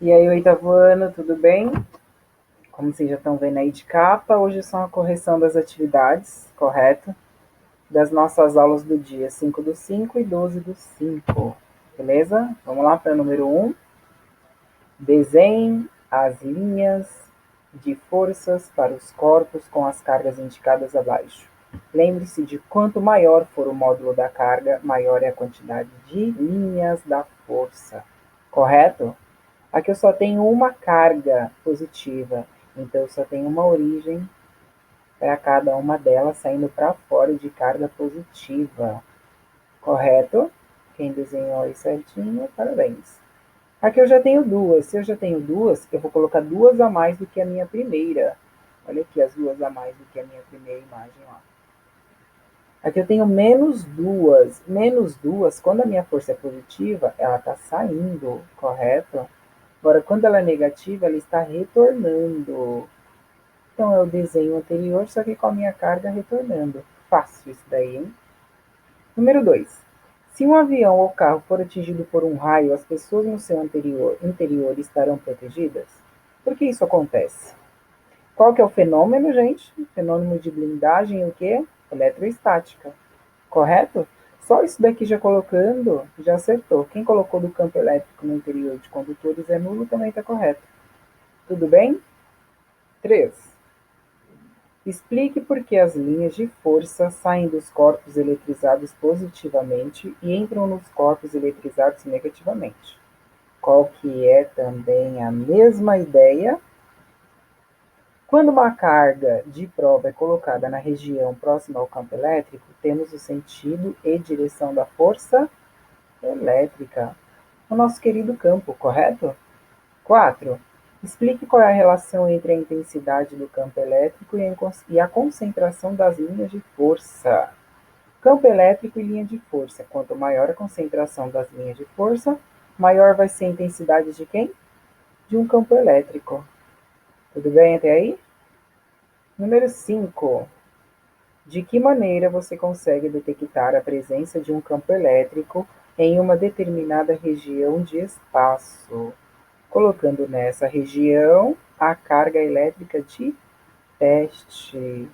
E aí, oitavo ano, tudo bem? Como vocês já estão vendo aí de capa, hoje é só uma correção das atividades, correto? Das nossas aulas do dia 5/5 e 12/5, beleza? Vamos lá para o número 1. Desenhe as linhas de forças para os corpos com as cargas indicadas abaixo. Lembre-se de quanto maior for o módulo da carga, maior é a quantidade de linhas da força, correto? Aqui eu só tenho uma carga positiva, então eu só tenho uma origem para cada uma delas saindo para fora de carga positiva, correto? Quem desenhou aí certinho, parabéns. Aqui eu já tenho duas. Se eu já tenho duas, eu vou colocar duas a mais do que a minha primeira. Olha aqui as duas a mais do que a minha primeira imagem, ó. Aqui eu tenho menos duas. Menos duas, quando a minha força é positiva, ela está saindo, correto? Agora, quando ela é negativa, ela está retornando. Então, é o desenho anterior, só que com a minha carga retornando. Fácil isso daí, hein? Número 2. Se um avião ou carro for atingido por um raio, as pessoas no seu interior estarão protegidas? Por que isso acontece? Qual que é o fenômeno, gente? O fenômeno de blindagem e o quê? Eletroestática. Correto? Só isso daqui já colocando, já acertou. Quem colocou do campo elétrico no interior de condutores é nulo, também está correto. Tudo bem? 3. Explique por que as linhas de força saem dos corpos eletrizados positivamente e entram nos corpos eletrizados negativamente. Qual que é também a mesma ideia? Quando uma carga de prova é colocada na região próxima ao campo elétrico, temos o sentido e direção da força elétrica, o nosso querido campo, correto? 4. Explique qual é a relação entre a intensidade do campo elétrico e a concentração das linhas de força. Campo elétrico e linha de força. Quanto maior a concentração das linhas de força, maior vai ser a intensidade de quem? De um campo elétrico. Tudo bem até aí? Número 5. De que maneira você consegue detectar a presença de um campo elétrico em uma determinada região de espaço? Colocando nessa região a carga elétrica de teste.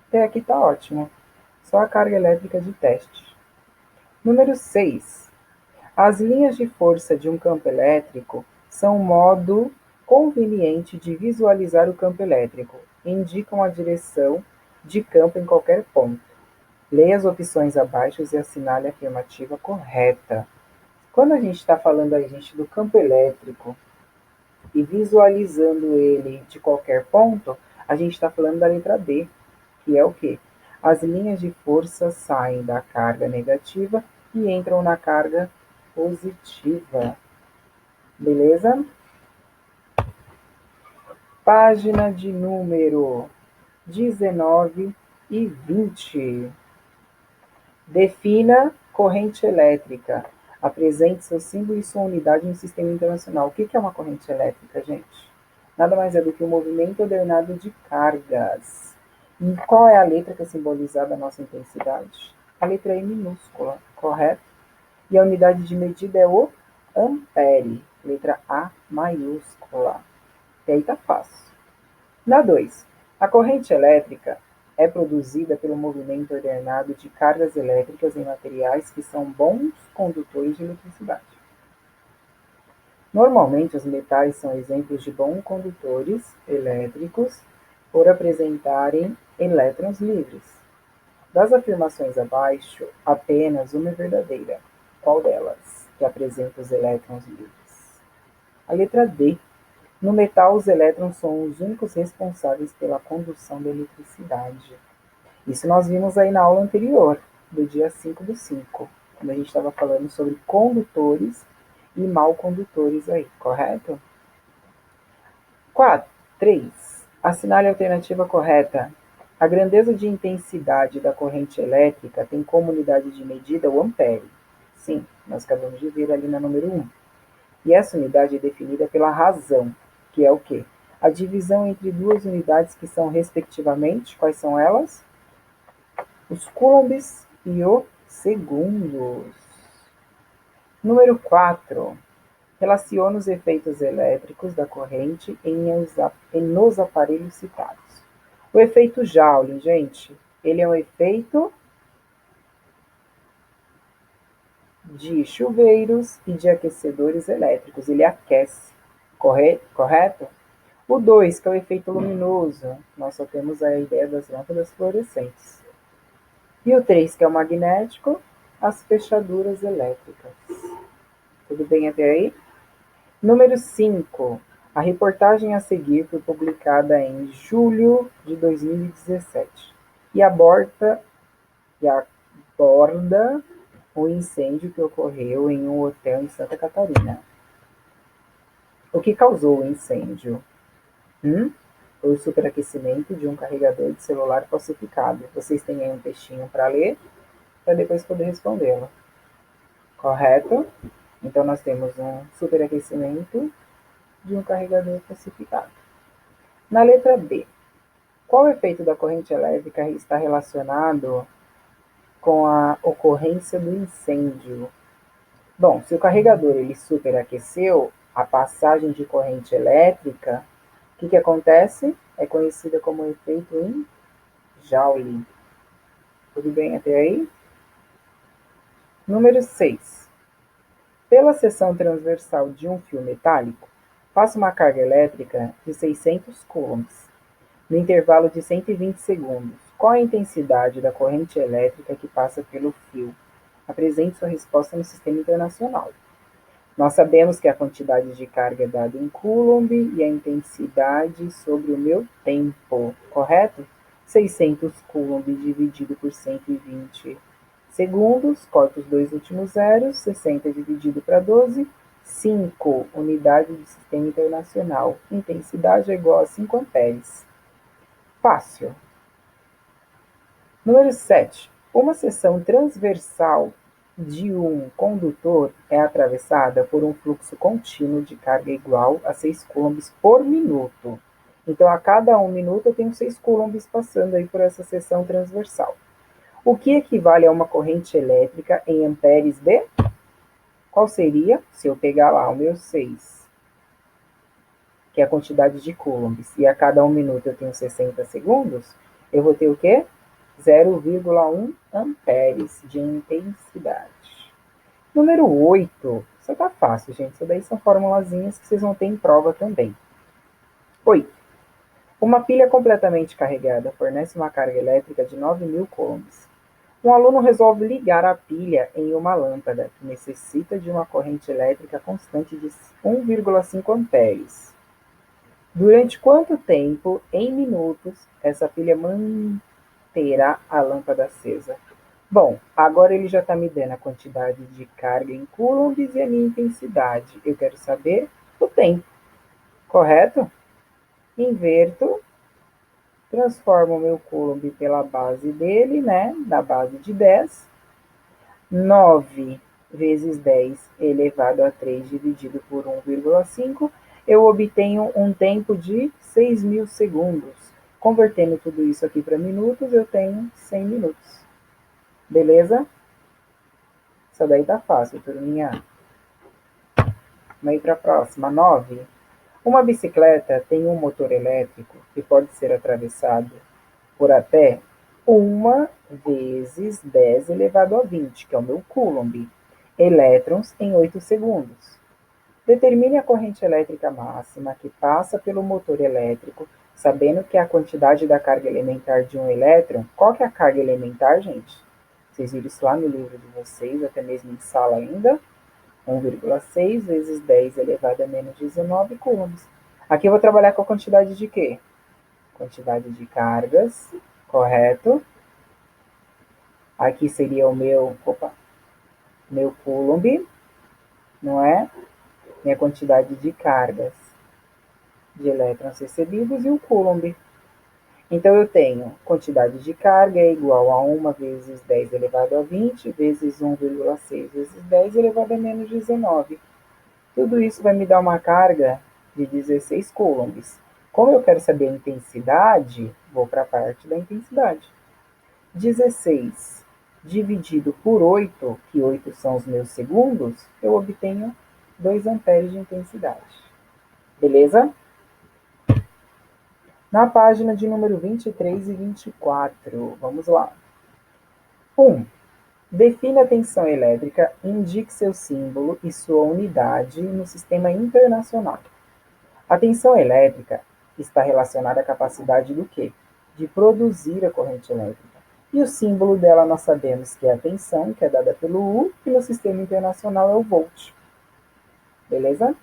Até aqui está ótimo. Só a carga elétrica de teste. Número 6. As linhas de força de um campo elétrico são um modo conveniente de visualizar o campo elétrico. Indicam a direção de campo em qualquer ponto. Leia as opções abaixo e assinale a afirmativa correta. Quando a gente está falando a gente do campo elétrico e visualizando ele de qualquer ponto, a gente está falando da letra D, que é o quê? As linhas de força saem da carga negativa e entram na carga positiva. Beleza? Página de número 19 e 20. Defina corrente elétrica. Apresente seu símbolo e sua unidade no sistema internacional. O que é uma corrente elétrica, gente? Nada mais é do que um movimento ordenado de cargas. E qual é a letra que é simbolizada a nossa intensidade? A letra E minúscula, correto? E a unidade de medida é o ampere, letra A maiúscula. E aí tá fácil. Na 2, a corrente elétrica é produzida pelo movimento ordenado de cargas elétricas em materiais que são bons condutores de eletricidade. Normalmente, os metais são exemplos de bons condutores elétricos por apresentarem elétrons livres. Das afirmações abaixo, apenas uma é verdadeira. Qual delas que apresenta os elétrons livres? A letra D. No metal, os elétrons são os únicos responsáveis pela condução da eletricidade. Isso nós vimos aí na aula anterior, do dia 5/5, quando a gente estava falando sobre condutores e mal condutores aí, correto? 4. 3. Assinale a alternativa correta. A grandeza de intensidade da corrente elétrica tem como unidade de medida o ampere. Sim, nós acabamos de ver ali na número 1. E essa unidade é definida pela razão, que é o quê? A divisão entre duas unidades que são, respectivamente, quais são elas? Os coulombs e os segundos. Número 4. Relaciona os efeitos elétricos da corrente nos aparelhos citados. O efeito Joule, gente, ele é um efeito de chuveiros e de aquecedores elétricos. Ele aquece, correto? O 2, que é o efeito luminoso, nós só temos a ideia das lâmpadas fluorescentes. E o 3, que é o magnético, as fechaduras elétricas. Tudo bem até aí? Número 5. A reportagem a seguir foi publicada em julho de 2017 e aborda o incêndio que ocorreu em um hotel em Santa Catarina. O que causou o incêndio? Foi o superaquecimento de um carregador de celular falsificado. Vocês têm aí um textinho para ler, para depois poder respondê-lo. Correto? Então, nós temos um superaquecimento de um carregador falsificado. Na letra B, qual efeito da corrente elétrica está relacionado com a ocorrência do incêndio? Bom, se o carregador ele superaqueceu, a passagem de corrente elétrica, o que acontece? É conhecida como efeito em Joule. Tudo bem até aí? Número 6. Pela seção transversal de um fio metálico, faça uma carga elétrica de 600 coulombs, no intervalo de 120 segundos. Qual a intensidade da corrente elétrica que passa pelo fio? Apresente sua resposta no Sistema Internacional. Nós sabemos que a quantidade de carga é dada em coulomb e a intensidade sobre o meu tempo, correto? 600 coulomb dividido por 120 segundos, corta os dois últimos zeros, 60 dividido para 12, 5 unidade de Sistema Internacional. Intensidade é igual a 5 amperes. Fácil. Número 7. Uma seção transversal de um condutor é atravessada por um fluxo contínuo de carga igual a 6 coulombs por minuto. Então, a cada 1 minuto eu tenho 6 coulombs passando aí por essa seção transversal. O que equivale a uma corrente elétrica em amperes de? Qual seria? Se eu pegar lá o meu 6, que é a quantidade de coulombs, e a cada 1 minuto eu tenho 60 segundos, eu vou ter o quê? 0,1 amperes de intensidade. Número 8. Isso tá fácil, gente. Isso daí são formulazinhas que vocês vão ter em prova também. 8. Uma pilha completamente carregada fornece uma carga elétrica de 9.000 coulombs. Um aluno resolve ligar a pilha em uma lâmpada que necessita de uma corrente elétrica constante de 1,5 amperes. Durante quanto tempo, em minutos, essa pilha terá a lâmpada acesa? Bom, agora ele já está me dando a quantidade de carga em coulombs e a minha intensidade. Eu quero saber o tempo, correto? Inverto, transformo o meu coulomb pela base dele, né? Da base de 10. 9 vezes 10 elevado a 3 dividido por 1,5, eu obtenho um tempo de 6.000 segundos. Convertendo tudo isso aqui para minutos, eu tenho 100 minutos. Beleza? Isso daí tá fácil, turminha. Vamos aí para a próxima. 9. Uma bicicleta tem um motor elétrico que pode ser atravessado por até 1 vezes 10 elevado a 20, que é o meu coulomb, elétrons em 8 segundos. Determine a corrente elétrica máxima que passa pelo motor elétrico, sabendo que a quantidade da carga elementar de um elétron. Qual que é a carga elementar, gente? Vocês viram isso lá no livro de vocês, até mesmo em sala ainda. 1,6 vezes 10 elevado a menos 19 coulombs. Aqui eu vou trabalhar com a quantidade de quê? Quantidade de cargas, correto? Aqui seria o meu coulomb, não é? Minha quantidade de cargas de elétrons recebidos e o coulomb. Então, eu tenho quantidade de carga é igual a 1 vezes 10 elevado a 20 vezes 1,6 vezes 10 elevado a menos 19. Tudo isso vai me dar uma carga de 16 coulombs. Como eu quero saber a intensidade, vou para a parte da intensidade. 16 dividido por 8, que 8 são os meus segundos, eu obtenho 2 amperes de intensidade. Beleza? Na página de número 23 e 24, vamos lá. 1. Defina a tensão elétrica, indique seu símbolo e sua unidade no sistema internacional. A tensão elétrica está relacionada à capacidade do quê? De produzir a corrente elétrica. E o símbolo dela nós sabemos que é a tensão, que é dada pelo U, e no sistema internacional é o volt. Beleza?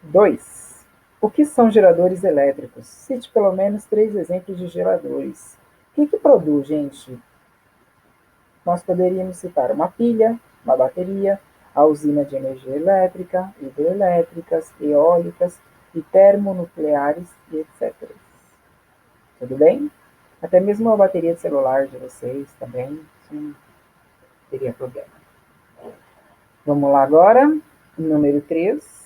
2. O que são geradores elétricos? Cite pelo menos 3 exemplos de geradores. O que produz, gente? Nós poderíamos citar uma pilha, uma bateria, a usina de energia elétrica, hidrelétricas, eólicas e termonucleares e etc. Tudo bem? Até mesmo a bateria de celular de vocês também, não teria problema. Vamos lá agora, número 3.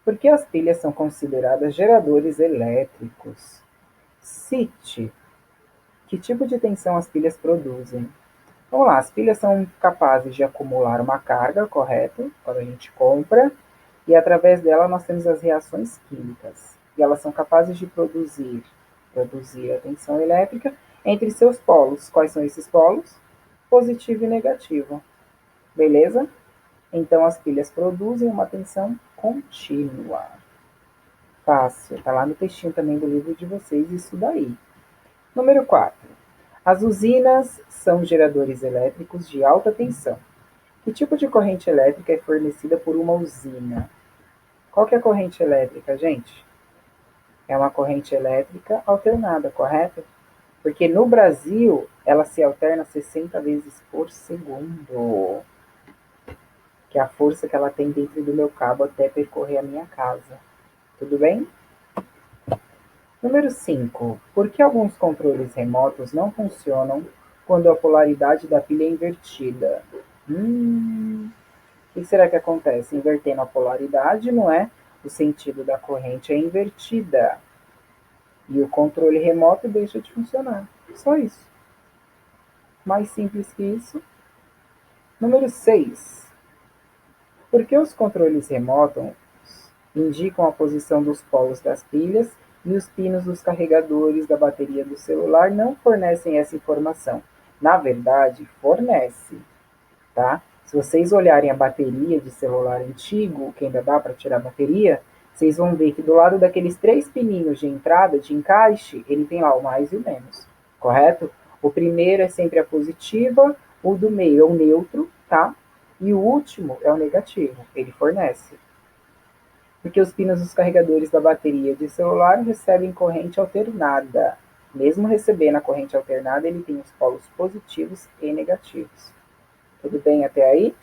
Por que as pilhas são consideradas geradores elétricos? Cite que tipo de tensão as pilhas produzem. Vamos lá, as pilhas são capazes de acumular uma carga, correto? Quando a gente compra, e através dela nós temos as reações químicas. E elas são capazes de produzir a tensão elétrica entre seus polos. Quais são esses polos? Positivo e negativo. Beleza? Então as pilhas produzem uma tensão contínua. Fácil, tá lá no textinho também do livro de vocês, isso daí. Número 4. As usinas são geradores elétricos de alta tensão. Que tipo de corrente elétrica é fornecida por uma usina? Qual que é a corrente elétrica, gente? É uma corrente elétrica alternada, correto? Porque no Brasil, ela se alterna 60 vezes por segundo, que é a força que ela tem dentro do meu cabo até percorrer a minha casa. Tudo bem? Número 5. Por que alguns controles remotos não funcionam quando a polaridade da pilha é invertida? O que será que acontece? Invertendo a polaridade, não é? O sentido da corrente é invertida. E o controle remoto deixa de funcionar. Só isso. Mais simples que isso. Número 6. Por que os controles remotos indicam a posição dos polos das pilhas e os pinos dos carregadores da bateria do celular não fornecem essa informação? Na verdade, fornece, tá? Se vocês olharem a bateria de celular antigo, que ainda dá para tirar a bateria, vocês vão ver que do lado daqueles 3 pininhos de entrada, de encaixe, ele tem lá o mais e o menos, correto? O primeiro é sempre a positiva, o do meio é o neutro, tá? E o último é o negativo, ele fornece. Porque os pinos dos carregadores da bateria de celular recebem corrente alternada. Mesmo recebendo a corrente alternada, ele tem os polos positivos e negativos. Tudo bem até aí?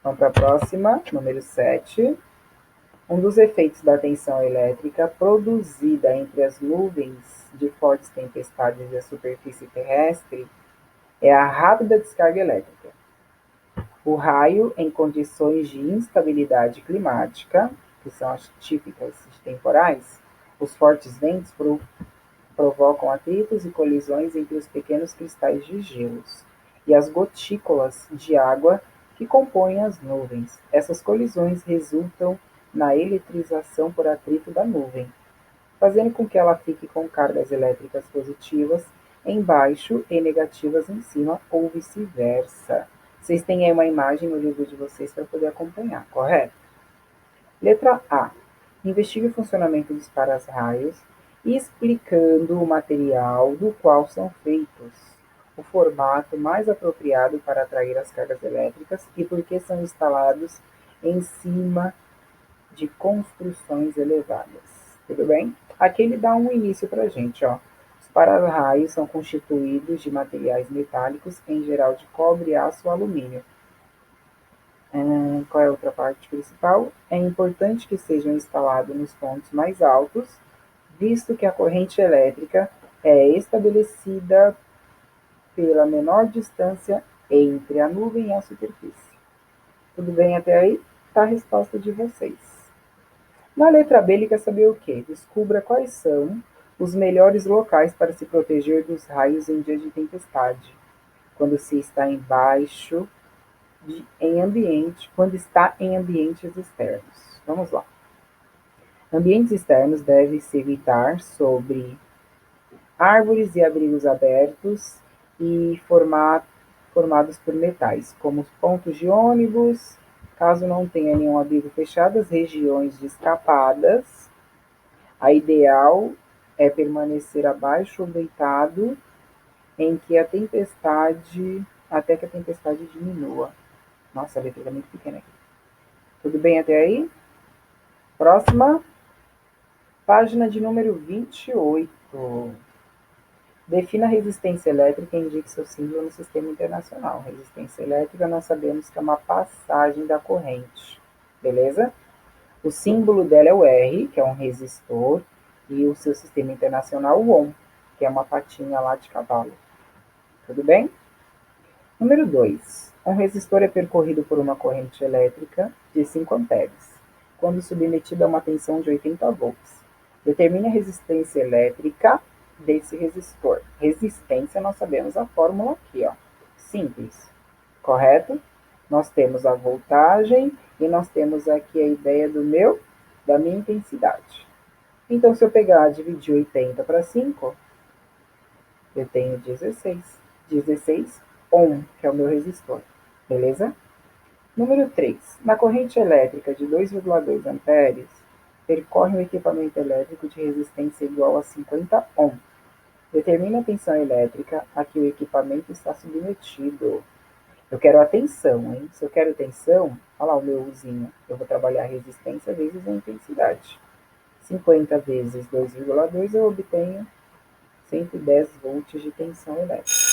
Vamos para a próxima, número 7. Um dos efeitos da tensão elétrica produzida entre as nuvens de fortes tempestades e a superfície terrestre é a rápida descarga elétrica. O raio, em condições de instabilidade climática, que são as típicas de temporais, os fortes ventos provocam atritos e colisões entre os pequenos cristais de gelos e as gotículas de água que compõem as nuvens. Essas colisões resultam na eletrização por atrito da nuvem, fazendo com que ela fique com cargas elétricas positivas embaixo e negativas em cima, ou vice-versa. Vocês têm aí uma imagem no livro de vocês para poder acompanhar, correto? Letra A. Investigue o funcionamento dos para-raios, explicando o material do qual são feitos, o formato mais apropriado para atrair as cargas elétricas e por que são instalados em cima de construções elevadas. Tudo bem? Aqui ele dá um início para a gente, ó. Os para-raios são constituídos de materiais metálicos, em geral de cobre, aço ou alumínio. Qual é a outra parte principal? É importante que sejam instalados nos pontos mais altos, visto que a corrente elétrica é estabelecida pela menor distância entre a nuvem e a superfície. Tudo bem até aí? Tá a resposta de vocês. Na letra B, ele quer saber o quê? Descubra quais são os melhores locais para se proteger dos raios em dia de tempestade, quando se está embaixo quando está em ambientes externos. Vamos lá. Ambientes externos devem-se evitar sobre árvores e abrigos abertos e formados por metais, como os pontos de ônibus, caso não tenha nenhum abrigo fechado, as regiões descapadas. A ideal é permanecer abaixo ou deitado até que a tempestade diminua. Nossa, a letra é muito pequena aqui. Tudo bem até aí? Próxima, página de número 28. Defina a resistência elétrica e indique seu símbolo no sistema internacional. Resistência elétrica, nós sabemos que é uma passagem da corrente, beleza? O símbolo dela é o R, que é um resistor, e o seu sistema internacional, o Ohm, que é uma patinha lá de cavalo. Tudo bem? Número 2. Um resistor é percorrido por uma corrente elétrica de 5 amperes, quando submetido a uma tensão de 80 volts. Determine a resistência elétrica desse resistor. Resistência, nós sabemos a fórmula aqui, ó. Simples, correto? Nós temos a voltagem e nós temos aqui a ideia da minha intensidade. Então, se eu pegar e dividir 80 para 5, eu tenho 16. 16 ohm, que é o meu resistor, beleza? Número 3. Na corrente elétrica de 2,2 amperes, percorre um equipamento elétrico de resistência igual a 50 ohm. Determine a tensão elétrica a que o equipamento está submetido. Eu quero a tensão, hein? Se eu quero tensão, olha lá o meu uzinho. Eu vou trabalhar a resistência vezes a intensidade. 50 vezes 2,2 eu obtenho 110 volts de tensão elétrica.